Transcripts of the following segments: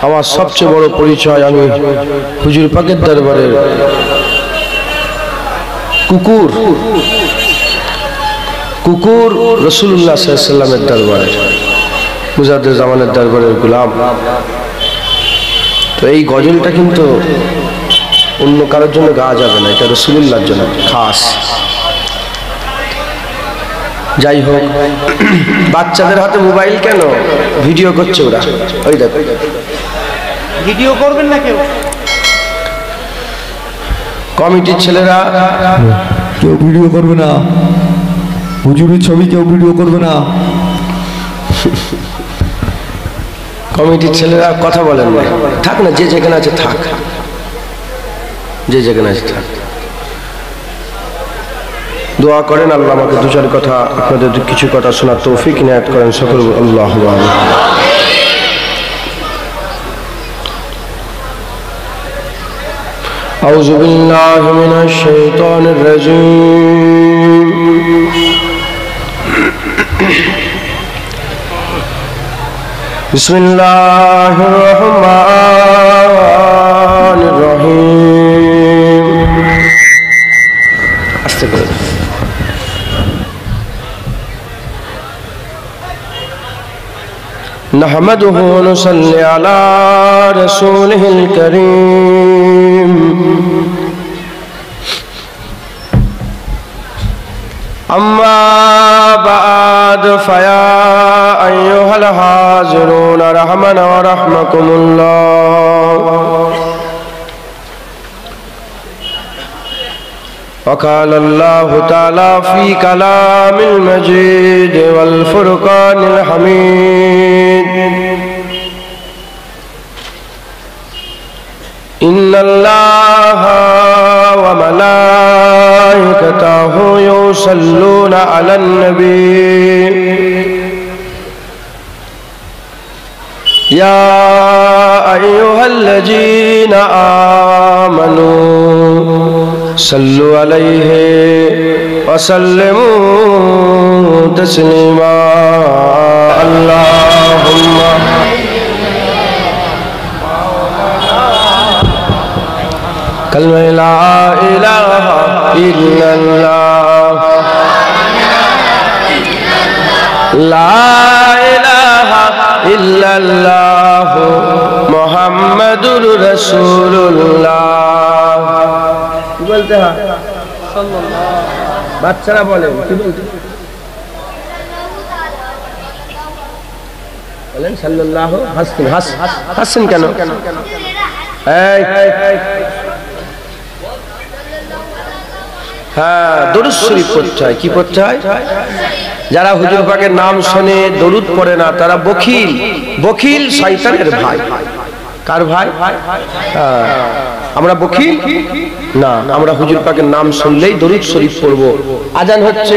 আমার সবচেয়ে বড় পরিচয়, আমি হুজুর পাকের দরবারের কুকুর রাসূলুল্লাহ সাল্লাল্লাহু আলাইহি ওয়াসাল্লামের দরবারের, মুজাদ্দিদ জামানের দরবারের গোলাম। তো এই গজলটা কিন্তু অন্য কারোর জন্য গাওয়া যাবে না, এটা রাসূলুল্লাহর জন্য খাস। যাই হোক, বাচ্চাদের হাতে মোবাইল কেন? ভিডিও করছে ওরা, ওই দেখো। ভিডিও করবেন না কেউ? কমিটির ছেলেরা কেউ ভিডিও করবে না, হুজুরের ছবি কেউ ভিডিও করবে না। কমিটির ছেলেরা কথা বলেন না, থাক না, যে যেখানে আছে থাক, যে যেখানে আছে থাক। দোয়া করেন আল্লাহ আমাকে দু চার কথা, আপনাদের কিছু কথা শোনার তৌফিক ইনায়াত করেন সকল। আল্লাহ আউযু বিল্লাহি মিনাশ শাইতানির রাজীম। বিসমিল্লাহির রহমানির রহিম। আস্তে করে নাহমাদুহু ওয়া নুসাল্লি আলা রাসূলিহিল কারীম। আম্মা বা'দ ফায়া আইয়ুহাল হাজিরুন রাহমানা ওয়া রাহমাকুমুল্লাহ। وقال الله تعالى في كلام المجيد والفرقان الحميد إن الله وملائكته يصلون على النبي يا أيها الذين آمنوا صلوا عليه وسلموا تسليما اللهم كلمة لا إله إلا الله لا إله إلا الله محمد رسول الله বলতে হয় বাচ্চারা বলে কি বলতে বলেন সাল্লাল্লাহু হাসেন কেন? এই হ্যাঁ, দরুদ শরীফ পড়তে হয়। কি পড়তে হয়? যারা হুজুর পাকের নাম শুনে দরুদ পড়ে না তারা বখিল, বখিল শয়তানের ভাই। কার ভাই? আমরা বখিল না, আমরা হুজুর পাকের নাম শুনলেই দরুদ শরীফ পড়বো। আজান হচ্ছে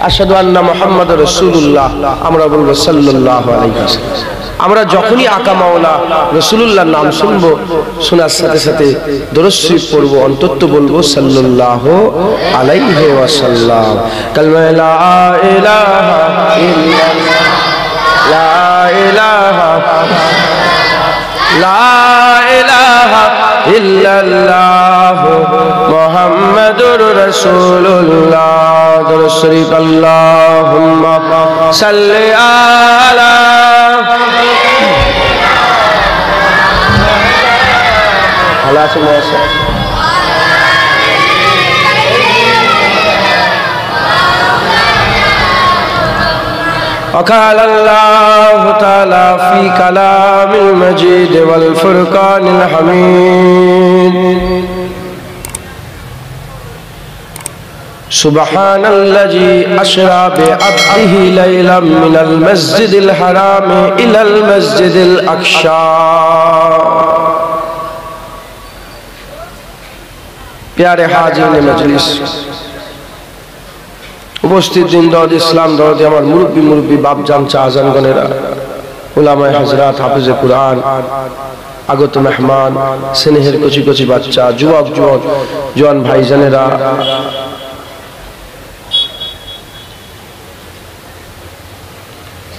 আশহাদু আন্না মুহাম্মাদুর রাসূলুল্লাহ, আমরা বলবো সাল্লাল্লাহু আলাইহি ওয়াসাল্লাম। আমরা যখনই আকা মাওলা রাসূলুল্লাহর নাম শুনবো, শোনার সাথে সাথে দরুদ শরীফ পড়বো, অন্তত বলবো সাল্লাল্লাহু আলাইহি ওয়াসাল্লাম। কালমা লা ইলাহা ইল্লাল্লাহ লা ইলাহা লা ইলাহা ইল্লাল্লাহ মুহাম্মাদুর রাসূলুল্লাহ। দরুদ শরীফ আল্লাহুম্মা সাল্লি আলা وقال الله تعالى في كلام المجيد والفرقان الحميد سبحان الذي أسرى بعبده ليلا من المسجد الحرام إلى المسجد الأقصى प्यारे हाजिर मजलिस, उपस्थित दिन दौद इस्लाम दौद আমার মুরব্বি মুরব্বি বাপজান চাচানগণেরা, উলামায়ে হযরত, হাফেজে কুরআন, আগত মেহমান, স্নেহের কচি কচি বাচ্চা, যুবক জওয়ান ভাইজানেরা,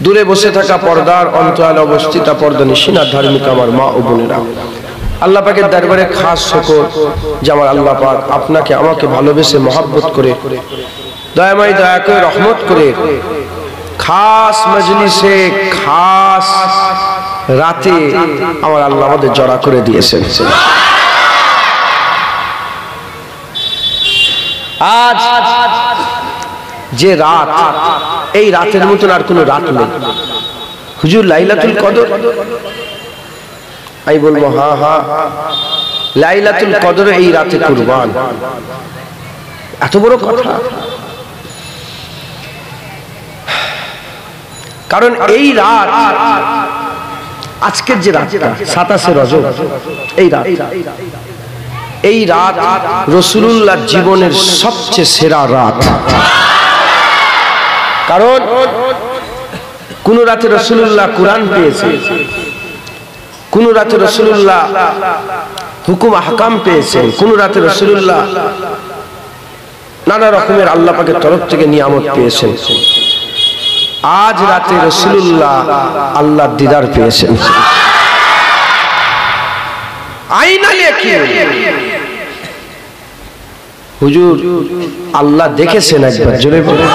দূরে বসে থাকা পর্দার অন্তরালে অবস্থিত পর্দানিশিনা ধার্মিক আমার মা ও বোনেরা, আল্লাহ পাকের দরবারে খাস শুকর যে আমার আল্লাহ পাক আপনাকে আমাকে ভালোবেসে মহব্বত করে দয়াময় দয়া করে রহমত করে খাস মজলিসে খাস রাতে আমার আল্লাহ আমাদের জড়া করে দিয়েছেন। আজ যে রাত, এই রাতের মতন আর কোনো রাত নেই। হুজুর লাইলাতুল কদর, আমি বলবো হ্যাঁ হ্যাঁ, লাইলাতুল কদর এই রাতে কুরবান। এত বড় কথা, কারণ এই রাত, আজকের যে রাতটা 27শে রজব, এই রাত রাসূলুল্লাহর জীবনের সবচেয়ে সেরা রাত। কারণ কোন রাতে রাসূলুল্লাহ কুরআন পেয়েছে, কোন রাতে রাসূলুল্লাহ হুকুম আহকাম পেয়েছেন, কোন রাতে রাসূলুল্লাহ নানা রকমের আল্লাহ পাকের তরফ থেকে নিয়ামত পেয়েছেন। আজ রাতে রাসূলুল্লাহ আল্লাহর দিদার পেয়েছেন। আইনা লিখি হুজুর আল্লাহ দেখেছেন একবার, জোরে বলে।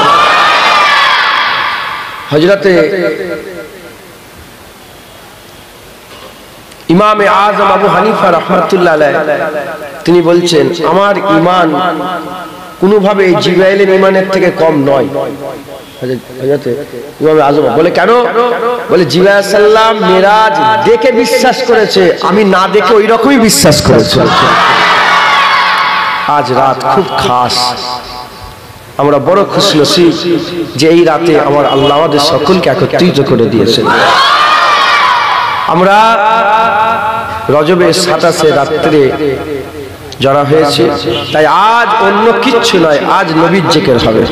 হযরতে ইমামে আযম আবু হানিফা রাহমাতুল্লাহ আলাইহি তিনি বলছেন, আমার ঈমান কোনোভাবে এই জিবরাইলের ঈমানের থেকে কম নয়। হযরতে ইমামে আযম বলে কেন? বলে জিবরাইল সাল্লাম মিরাজ দেখে বিশ্বাস করেছে, আমি না দেখে ওই রকমই বিশ্বাস করেছি। আজ রাত খুব খাস, আমরা বড় খুশনসিব যে এই রাতে আমার আল্লাহ আমাদের সকলকে একত্রিত করে দিয়েছেন। আমরা রজবের 27শে রাত্রে জড়া হয়েছে, তাই আজ অন্য কিচ্ছু নয়, আজ নবীর জিকির হবে,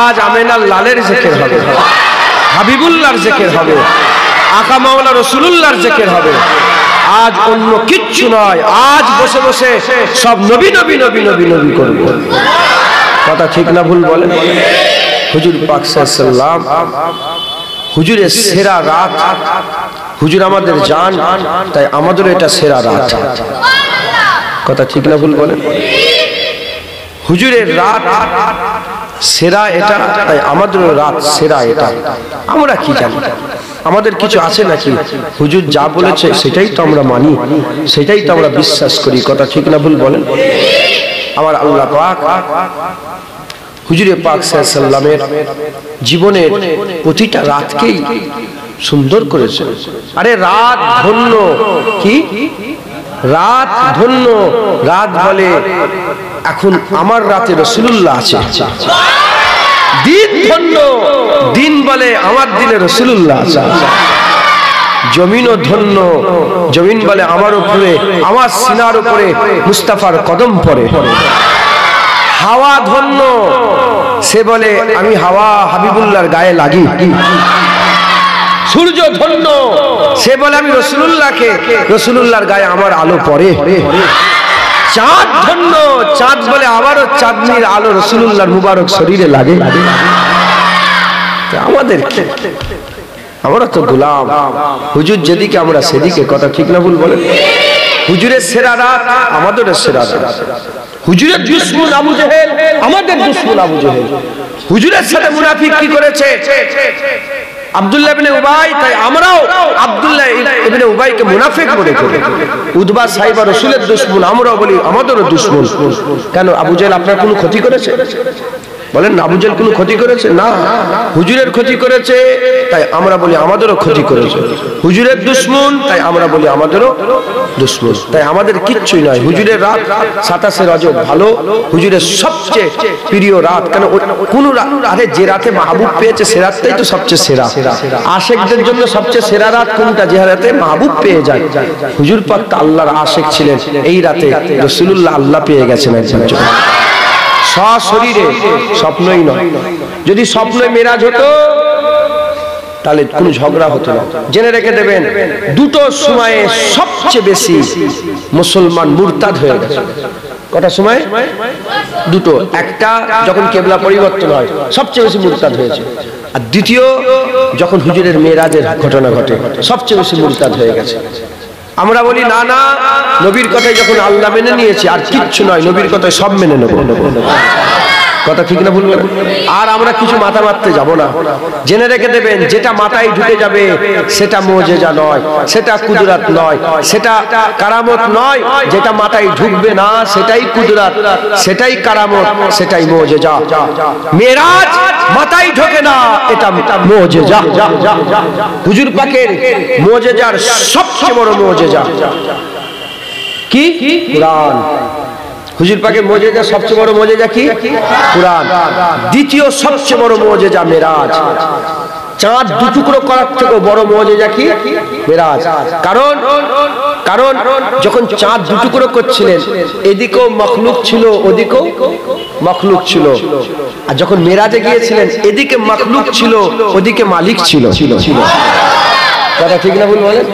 আজ আমিনার লালের জিকির হবে, হাবিবুল্লাহর জিকির হবে, আকা মাওলা রাসূলুল্লাহর জিকির হবে। আজ অন্য কিচ্ছু নয়, আজ বসে বসে সব নবী নবী নবী নবী নবী করব। কথা ঠিক না ভুল বলেন? হুজুর পাক সাল্লাল্লাহু আলাইহি সাল্লাম হুজুরের সেরা রাত, হুজুর আমাদের জান, তাই আমাদের এটা সেরা রাত। কথা ঠিক না ভুল বলেন? হুজুরের রাত সেরা এটা, তাই আমাদের রাত সেরা এটা। আমরা কি জানি? আমাদের কিছু আছে নাকি? হুজুর যা বলেছে সেটাই তো আমরা মানি, সেটাই তো আমরা বিশ্বাস করি। কথা ঠিক না ভুল বলেন? আমার আল্লাহ পাক হুজুরে পাক সাল্লাল্লাহু আলাইহি সাল্লামের জীবনের প্রতিটা রাতকেই সুন্দর করেছে। আরে রাত ধন্য, কি রাত ধন্য, রাত বলে এখন আমার রাতে রাসূলুল্লাহ আছে। দিন ধন্য, দিন বলে আমার দিনে রাসূলুল্লাহ আছে। জমিনও ধন্য, জমিন বলে আমার উপরে, আমার সিনার উপরে মুস্তাফার কদম পড়ে। হাওয়া ধন্য, সে বলে আমি হাওয়া হাবিবুল্লাহর গায়ে লাগি। সূর্য ধন্য, সে বলে আমি রাসূলুল্লাহর গায়ে আমার আলো পড়ে। চাঁদ ধন্য, চাঁদ বলে আমারও চাঁদনির আলো রাসূলুল্লাহর মুবারক শরীরে লাগে। আমাদের আমরা তো গোলাম, হুজুর যেদিকে আমরা সেদিকে। কথা ঠিক না ভুল বলেন? হুজুরের সেরা রাত আমাদের সেরা রাত। হুজুরের দুশমন আবু জেহেল আমাদের দুশমন আবু জেহেল। হুজুরের সাথে মুনাফিক কি করেছে? আব্দুল্লাহ ইবনে উবাই, তাই আমরাও আব্দুল্লাহ ইবনে উবাইকে মুনাফিক মনে করি। উতবা সাহিবা রাসূলের দুশমন, আমরাও বলি আমাদেরও দুশমন। কেন? আবু জেহেল আপনার কোনো ক্ষতি করেছে? বলেন আবু জেহেল কোনো ক্ষতি করেছে? না, হুজুরের ক্ষতি করেছে, তাই আমরা বলি আমাদেরও ক্ষতি করেছে। হুজুরের দুশমন, তাই আমরা বলি আমাদেরও দুশমন। তাই আমাদের কিচ্ছুই নয়। হুজুরের রাত 27শে রজব ভালো, হুজুরের সবচেয়ে প্রিয় রাত। কেন? কোন আরে যে রাতে মাহবুব পেয়েছে সে রাতটাই তো সবচেয়ে সেরা। আশিকদের জন্য সবচেয়ে সেরা রাত কোনটা? যে রাতে মাহবুব পেয়ে যায়। হুজুর পাক আল্লাহর আশিক ছিলেন, এই রাতে রাসূলুল্লাহ আল্লাহ পেয়ে গেছেন একজন সশরীরে, স্বপ্নই নয়। যদি স্বপ্নে মেরাজ হতো তাহলে কোনো ঝগড়া হতো না। জেনে রেখে দেবেন, দুটো সময়ে সবচেয়ে বেশি মুসলমান মুরতাদ হয়ে গেছে। কটা সময়? দুটো। একটা যখন কিবলা পরিবর্তন হয় সবচেয়ে বেশি মুরতাদ হয়েছে, আর দ্বিতীয় যখন হুজুরের মেরাজের ঘটনা ঘটে সবচেয়ে বেশি মুরতাদ হয়ে গেছে। আমরা বলি না না, নবীর কথায় যখন আল্লাহ মেনে নিয়েছি আর কিচ্ছু নয়, নবীর কথায় সব মেনে নেব। কথা ঠিক না ভুল? আর আমরা কিছু মাথা মারতে যাব না। জেনে রেখে দেবেন, যেটা মাথায় ঢুকে যাবে সেটা মুজিজা নয়, সেটা কুদরত নয়, সেটা কারামত নয়। যেটা মাথায় ঢুকবে না সেটাই কুদরত, সেটাই কারামত, সেটাই মুজিজা। মেরাজ মাথায় ঢোকে না, এটা মুজিজা। হুজুর পাকের মুজিজার সবচেয়ে বড় মুজিজা কি? কুরআন। হুজুর পাকের মুজিজা সবচেয়ে বড় মুজিজা কি? কুরআন। দ্বিতীয় সবচেয়ে বড় মুজিজা মেরাজ। চাঁদ দু টুকরো করার থেকে বড় মুজিজা কি? মেরাজ। কারণ কারণ যখন চাঁদ দু টুকরো করছিলেন, এদিকেও মখলুক ছিল, ওদিকেও মখলুক ছিল। আর যখন মেরাজে গিয়েছিলেন, এদিকে মখলুক ছিল, ওদিকে মালিক ছিল। কথা ঠিক না ভুল বলেন?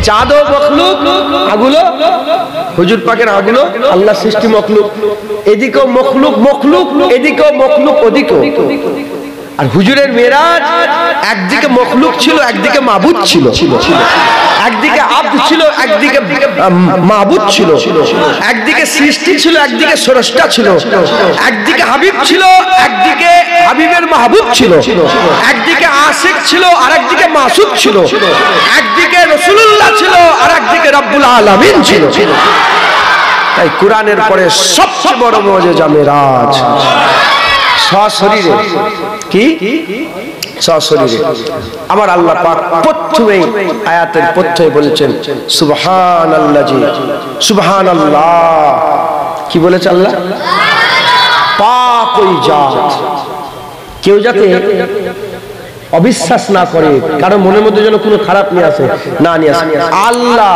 চাঁদও মখলুক, আগুলো হুজুর পাকের আগুলো আল্লাহ সৃষ্টি মখলুক। এদিকেও মখলুক মখলুক, এদিকেও মখলুক, ওদিকেও। আর হুজুরের মেরাজ একদিকে মখলুক ছিল, একদিকে মাবুদ ছিল। একদিকে আব্দ ছিল, একদিকে মাবুদ ছিল। একদিকে সৃষ্টি ছিল, একদিকে স্রষ্টা ছিল। একদিকে হাবিব ছিল, একদিকে হাবিবের মাহবুব ছিল। একদিকে আশিক ছিল, আর একদিকে মাসুক ছিল। একদিকে রাসূলুল্লাহ ছিল, আর একদিকে রব্বুল আলামিন ছিল। তাই কুরআনের পরে সবচেয়ে বড় মুজিজা মেরাজ। সশরীরে কি? সশরীরে আমার আল্লাহ পাক প্রথমেই আয়াতের প্রথমে বলেছেন সুবহানাল্লাহি, সুবহানাল্লাহ। কি বলেছে আল্লাহ? পাক ওই জাত। কেউ যাতে অবিশ্বাস না করে, কারণ মনের মধ্যে যেন কোনো খারাপ নিয়ে আসে না, নিয়ে আসে। আল্লাহ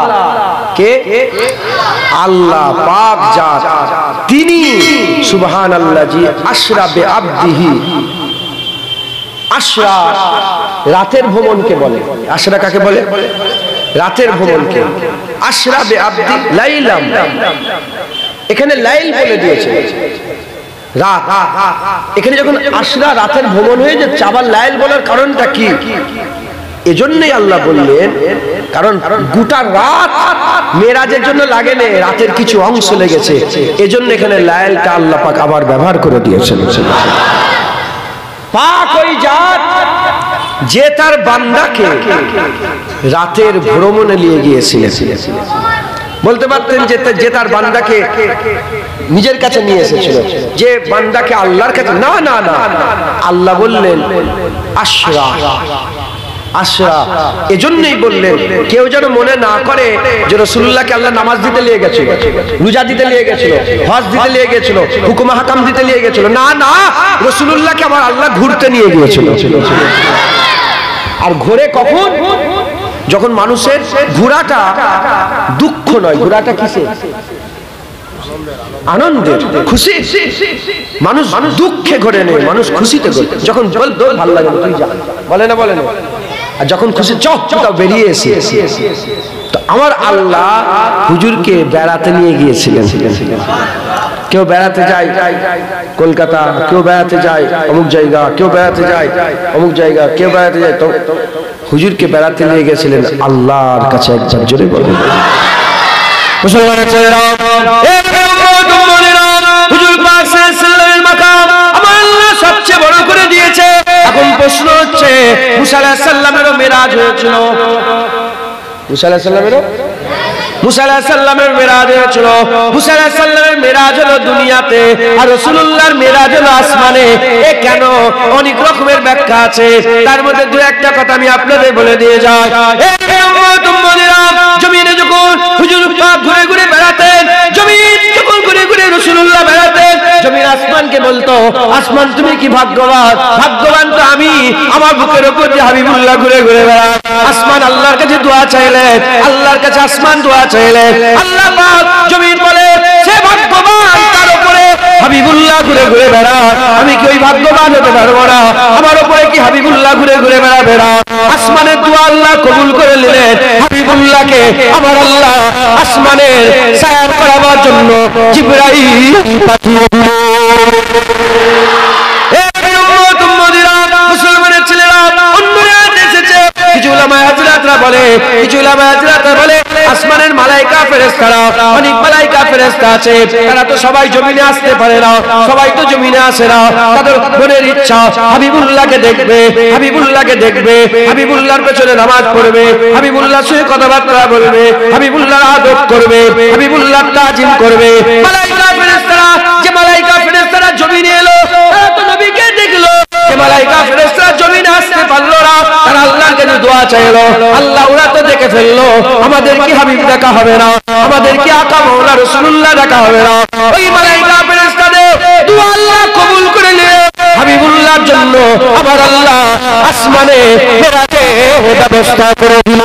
কে? আল্লাহ পাক জাত, তিনি সুবহানাল্লাহি আসরা বে আবদিহি। আসরা রাতের ভ্রমণকে বলে। আসরা কাকে বলে? রাতের ভ্রমণকে। আসরা বে আবদি লাইলাম, এখানে লাইল বলে দিয়েছে, রাত। এখানে যখন আসরা রাতের ভ্রমণ হয়ে যাচ্ছে, আবার লাইল বলার কারণটা কি? এজন্যই আল্লাহ বললেন, কারণ গোটা রাত মেরাজের জন্য লাগে না, রাতের কিছু অংশ লেগেছে। এজন্য এখানে লাইলটা আল্লাহ পাক আবার ব্যবহার করে দিয়েছেন। পাক ওই জাত যে তার বান্দাকে রাতের ভ্রমণে নিয়ে গিয়েছিলেন। বলতে পারতেন যে তার বান্দাকে নিজের কাছে নিয়ে এসেছিল, যে বান্দাকে আল্লাহর কাছে। না না না, আল্লাহ বললেন আসরা। আসরা এজন্যই বললেন, কেউ যেন মনে না করে যে রাসূলুল্লাহকে আল্লাহ নামাজ দিতে নিয়ে গেছিল, রোজা দিতে নিয়ে গেছিল, হজ দিতে নিয়ে গেছিল, হুকুম হাকাম দিতে নিয়ে গেছিল। না না, রাসূলুল্লাহকে আবার আল্লাহ ঘুরতে নিয়ে গিয়েছিল। আর ঘুরে কখন? যখন মানুষের ঘোরাটা দুঃখ নয়, ঘোরাটা কিসে? আনন্দের, খুশি। মানুষ দুঃখে ঘোরে নেই, মানুষ খুশিতে ঘোরে। যখন ভালো লাগে তুই যা, বলে না বলে না। আর যখন খুশি চোখটা বেরিয়ে এসে, তো আমার আল্লাহ হুজুরকে বেড়াতে নিয়ে গিয়েছিলেন। কেউ বেড়াতে যায় কলকাতা, কেউ বেড়াতে যায় অমুক জায়গা, কেউ বেড়াতে যায় অমুক জায়গা, কেউ বেড়াতে যায়। তো হুজুরকে বেড়াতে নিয়ে গেছিলেন আল্লাহর কাছে। একবার জোরে বলেন মুসলমানের ছেলেরা, হুজুর পাক সাল্লাল্লাহু আলাইহি মাকাম আমার আল্লাহ সবচেয়ে বড় করে দিয়েছে। এখন প্রশ্ন হচ্ছে, মুসা আলাইহিস সালামেরও মেরাজ হয়েছিল। মুসা আলাইহিস সালামের মেরাজ হয়েছিল। মুসা আলাইহিস সালামের মেরাজ হলো দুনিয়াতে, আর রাসূলুল্লাহর মেরাজ হলো আসমানে। এ কেন? অনেক রকমের ব্যাখ্যা আছে, তার মধ্যে দু একটা কথা আমি আপনাদের বলে দিয়ে যাই। জমিনে যখন হুজুর পাক ঘুরে ঘুরে বেড়াতেন, জমিন যখন ঘুরে ঘুরে রাসূলুল্লাহ বেড়াতেন, জমিন আসমানকে বলতো, আসমান তুমি কি ভাগ্যবান, ভাগ্যবান তো আমি, আমার বুকের উপর যে হাবিবুল্লাহ ঘুরে ঘুরে বেড়ায়। আসমান আল্লাহর কাছে দোয়া চাইলেন, আল্লাহর কাছে আসমান দোয়া চাইলেন। আল্লাহ পাক জমিন বলে, সে ভাগ্যবান তার উপরে হাবিবুল্লাহ ঘুরে ঘুরে বেড়ায়, আমি কি ওই ভাগ্যবান হতে পারবো না? আমার উপরে কি হাবিবুল্লাহ ঘুরে ঘুরে বেড়াবে না? আসমানের দোয়া আল্লাহ কবুল করে নিলেন। হাবিবুল্লাহকে আমার আল্লাহ আসমানের সায়ার করাবার জন্য জিবরাইল পাঠিয়ে দিলেন। মুসলমানের ছেলেরা, বলে, কিছু উলামা হাজরাত বলে আসমানের মালায়েকা ফেরেশতারা, অনেক মালায়েকা ফেরেশতা আছে, তারা তো সবাই জমিনে আসতে পারে না, সবাই তো জমিনে আসে না, তাদের মনের ইচ্ছা হাবিবুল্লাহকে দেখবে, হাবিবুল্লাহকে দেখবে, হাবিবুল্লাহর পেছনে নামাজ পড়বে, হাবিবুল্লাহর সঙ্গে কথাবার্তা বলবে, হাবিবুল্লাহর আদব করবে, হাবিবুল্লাহর তাজিম করবে। মালায়েকা ফেরেশতারা, যে মালায়েকা ফেরেশতারা জমিনে এলো, তারা তো নবীকে দেখলো। যে মালায়েকা ফেরেশতারা জমিনে আসতে পারলো না, তারা আল্লাহর কাছে দোয়া চাইলো, আল্লাহ ওরা তো দেখে ফেললো, আমাদের কি হাবিব দেখা হবে না, আমাদের কি আকা মাওলা রাসূলুল্লাহ দেখা হবে না? ওই মালায়েকা ফেরেশতাদের দোয়া আল্লাহ কবুল করে নিয়ে হাবিবুল্লাহর জন্য আমার আল্লাহ আসমানে মেরাজের ব্যবস্থা করে দিল।